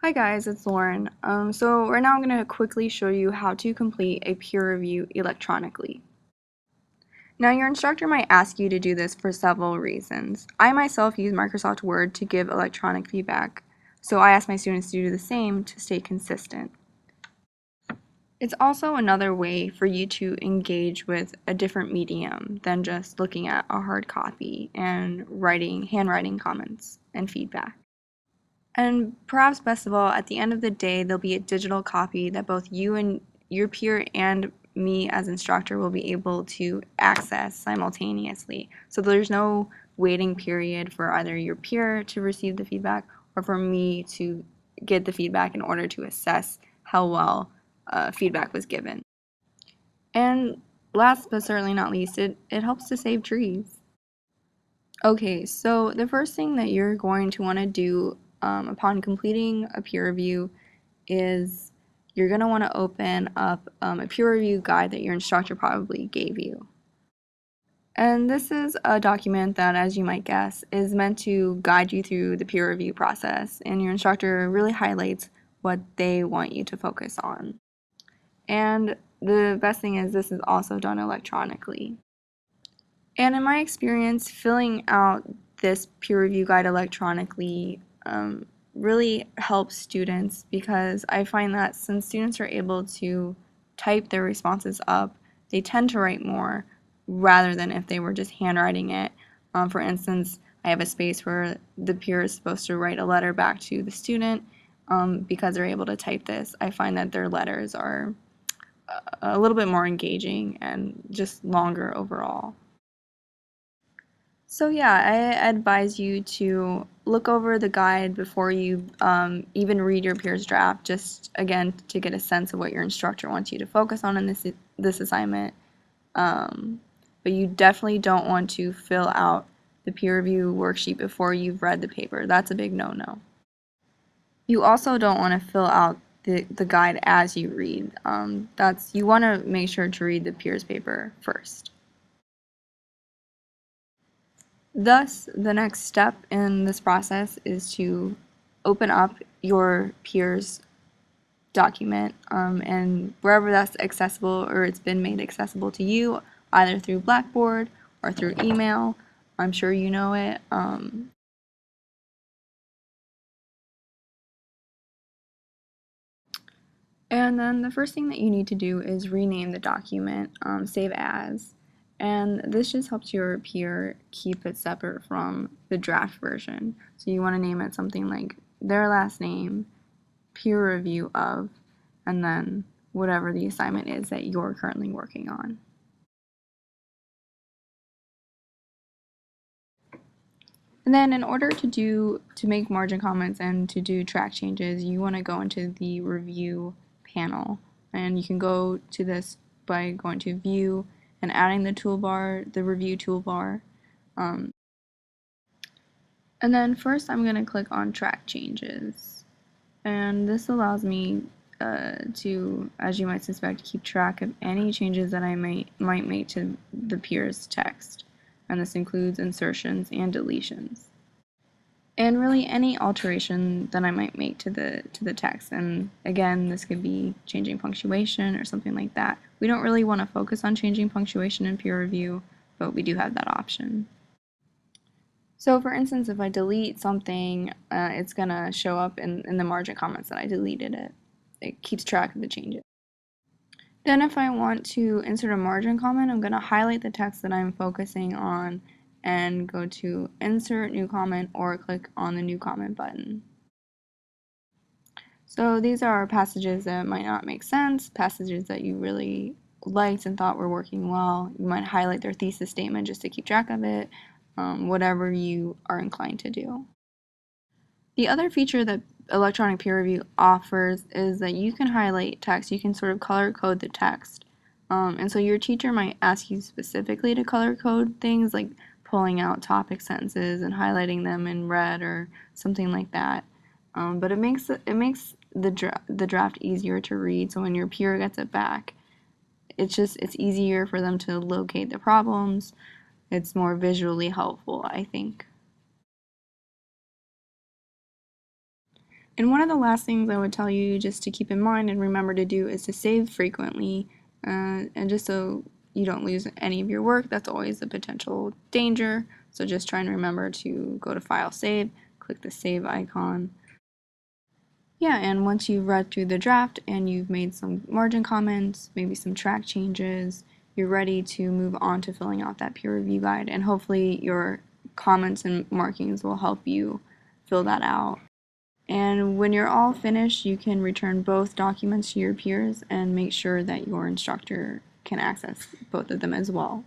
Hi guys, it's Lauren. So right now I'm going to quickly show you how to complete a peer review electronically. Now your instructor might ask you to do this for several reasons. I myself use Microsoft Word to give electronic feedback, so I ask my students to do the same to stay consistent. It's also another way for you to engage with a different medium than just looking at a hard copy and handwriting comments and feedback. And perhaps best of all, at the end of the day, there'll be a digital copy that both you and your peer and me as instructor will be able to access simultaneously. So there's no waiting period for either your peer to receive the feedback or for me to get the feedback in order to assess how well feedback was given. And last but certainly not least, it helps to save trees. Okay, so the first thing that you're going to want to do upon completing a peer review is you're going to want to open up a peer review guide that your instructor probably gave you. And this is a document that, as you might guess, is meant to guide you through the peer review process, and your instructor really highlights what they want you to focus on. And the best thing is this is also done electronically. And in my experience, filling out this peer review guide electronically really helps students because I find that since students are able to type their responses up, they tend to write more rather than if they were just handwriting it. For instance, I have a space where the peer is supposed to write a letter back to the student. Because they're able to type this, I find that their letters are a little bit more engaging and just longer overall. So yeah, I advise you to look over the guide before you even read your peer's draft, just again to get a sense of what your instructor wants you to focus on in this assignment. But you definitely don't want to fill out the peer review worksheet before you've read the paper. That's a big no-no. You also don't want to fill out the guide as you read. You want to make sure to read the peer's paper first. Thus, the next step in this process is to open up your peer's document and wherever that's accessible or it's been made accessible to you, either through Blackboard or through email. I'm sure you know it. And then the first thing that you need to do is rename the document, save as. And this just helps your peer keep it separate from the draft version. So you want to name it something like their last name, peer review of, and then whatever the assignment is that you're currently working on. And then in order to make margin comments and to do track changes, you want to go into the review panel. And you can go to this by going to view and adding the toolbar, the review toolbar. And then first I'm going to click on track changes. And this allows me to, as you might suspect, keep track of any changes that I might make to the peer's text. And this includes insertions and deletions. And really any alteration that I might make to the text. And again, this could be changing punctuation or something like that. We don't really want to focus on changing punctuation in peer review, but we do have that option. So for instance, if I delete something, it's going to show up in the margin comments that I deleted it. It keeps track of the changes. Then if I want to insert a margin comment, I'm going to highlight the text that I'm focusing on and go to Insert New Comment or click on the New Comment button. So these are passages that might not make sense, passages that you really liked and thought were working well. You might highlight their thesis statement just to keep track of it, whatever you are inclined to do. The other feature that electronic peer review offers is that you can highlight text, you can sort of color code the text. And so your teacher might ask you specifically to color code things like pulling out topic sentences and highlighting them in red or something like that. But it makes the draft easier to read, so when your peer gets it back, it's easier for them to locate the problems. It's more visually helpful, I think. And one of the last things I would tell you just to keep in mind and remember to do is to save frequently, and just so you don't lose any of your work. That's always a potential danger. So just try and remember to go to File, Save, click the Save icon. Yeah, and once you've read through the draft and you've made some margin comments, maybe some track changes, you're ready to move on to filling out that peer review guide, and hopefully your comments and markings will help you fill that out. And when you're all finished, you can return both documents to your peers and make sure that your instructor can access both of them as well.